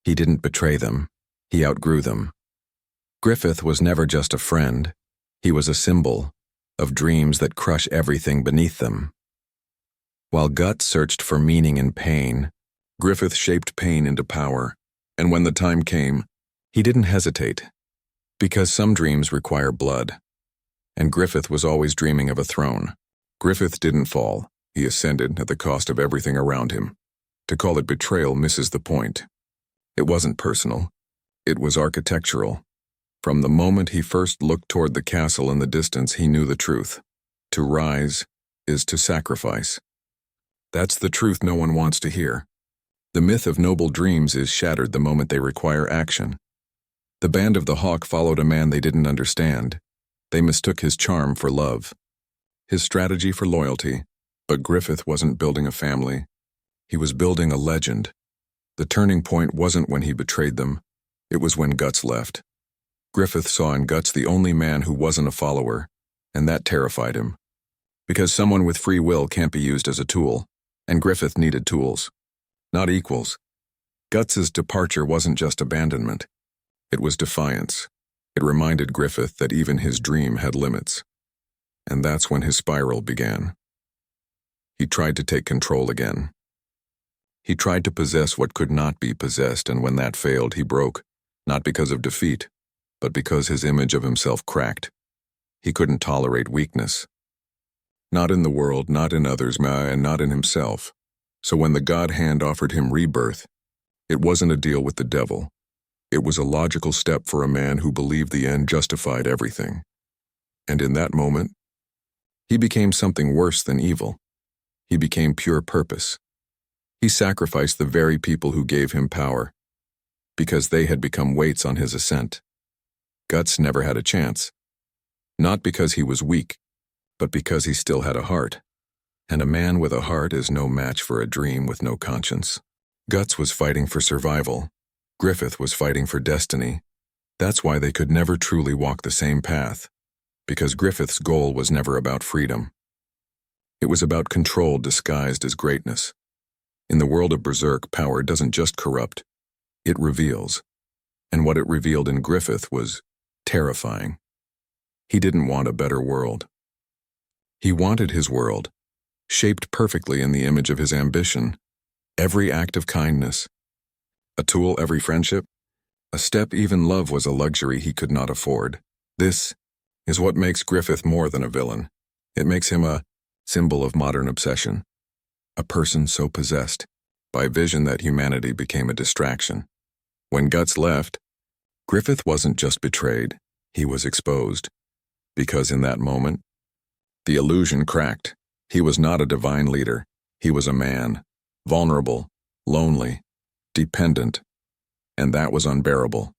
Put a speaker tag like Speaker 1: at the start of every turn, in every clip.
Speaker 1: He didn't betray them. He outgrew them. Griffith was never just a friend. He was a symbol of dreams that crush everything beneath them. While Guts searched for meaning in pain, Griffith shaped pain into power, and when the time came, he didn't hesitate. Because some dreams require blood, and Griffith was always dreaming of a throne. Griffith didn't fall. He ascended at the cost of everything around him. To call it betrayal misses the point. It wasn't personal. It was architectural. From the moment he first looked toward the castle in the distance, he knew the truth. To rise is to sacrifice. That's the truth no one wants to hear. The myth of noble dreams is shattered the moment they require action. The band of the Hawk followed a man they didn't understand. They mistook his charm for love, his strategy for loyalty. But Griffith wasn't building a family. He was building a legend. The turning point wasn't when he betrayed them. It was when Guts left. Griffith saw in Guts the only man who wasn't a follower, and that terrified him. Because someone with free will can't be used as a tool, and Griffith needed tools, not equals. Guts's departure wasn't just abandonment. It was defiance. It reminded Griffith that even his dream had limits. And that's when his spiral began. He tried to take control again. He tried to possess what could not be possessed, and when that failed, he broke, not because of defeat, but because his image of himself cracked. He couldn't tolerate weakness. Not in the world, not in others, and not in himself. So when the God hand offered him rebirth, it wasn't a deal with the devil. It was a logical step for a man who believed the end justified everything. And in that moment, he became something worse than evil. He became pure purpose. He sacrificed the very people who gave him power, because they had become weights on his ascent. Guts never had a chance. Not because he was weak, but because he still had a heart. And a man with a heart is no match for a dream with no conscience. Guts was fighting for survival. Griffith was fighting for destiny. That's why they could never truly walk the same path, because Griffith's goal was never about freedom. It was about control disguised as greatness. In the world of Berserk, power doesn't just corrupt, it reveals. And what it revealed in Griffith was terrifying. He didn't want a better world. He wanted his world, shaped perfectly in the image of his ambition. Every act of kindness, a tool every friendship, a step even love was a luxury he could not afford. This is what makes Griffith more than a villain. It makes him a symbol of modern obsession. A person so possessed by vision that humanity became a distraction. When Guts left, Griffith wasn't just betrayed, he was exposed. Because in that moment, the illusion cracked. He was not a divine leader. He was a man, vulnerable, lonely, dependent. And that was unbearable.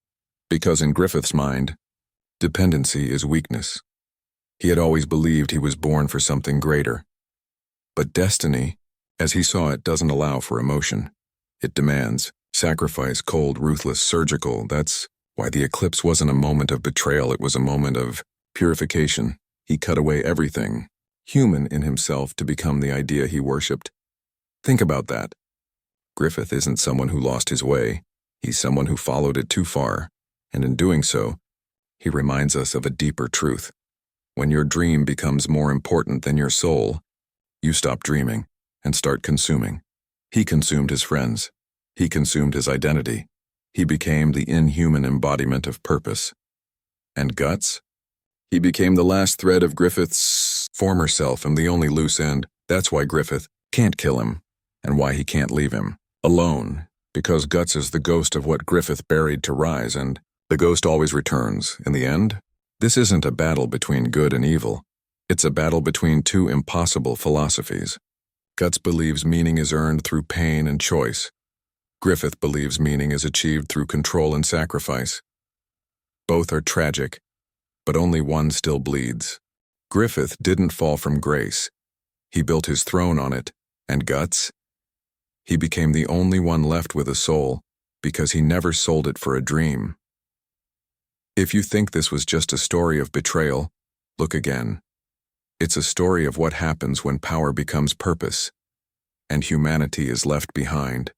Speaker 1: Because in Griffith's mind, dependency is weakness. He had always believed he was born for something greater. But destiny, as he saw it, doesn't allow for emotion. It demands sacrifice, cold, ruthless, surgical. That's why the eclipse wasn't a moment of betrayal, it was a moment of purification. He cut away everything, human in himself, to become the idea he worshipped. Think about that. Griffith isn't someone who lost his way. He's someone who followed it too far. And in doing so, he reminds us of a deeper truth. When your dream becomes more important than your soul, you stop dreaming and start consuming. He consumed his friends. He consumed his identity. He became the inhuman embodiment of purpose. And Guts? He became the last thread of Griffith's former self and the only loose end. That's why Griffith can't kill him, and why he can't leave him alone, because Guts is the ghost of what Griffith buried to rise, and the ghost always returns. In the end, this isn't a battle between good and evil. It's a battle between two impossible philosophies. Guts believes meaning is earned through pain and choice. Griffith believes meaning is achieved through control and sacrifice. Both are tragic, but only one still bleeds. Griffith didn't fall from grace. He built his throne on it, and Guts? He became the only one left with a soul, because he never sold it for a dream. If you think this was just a story of betrayal, look again. It's a story of what happens when power becomes purpose, and humanity is left behind.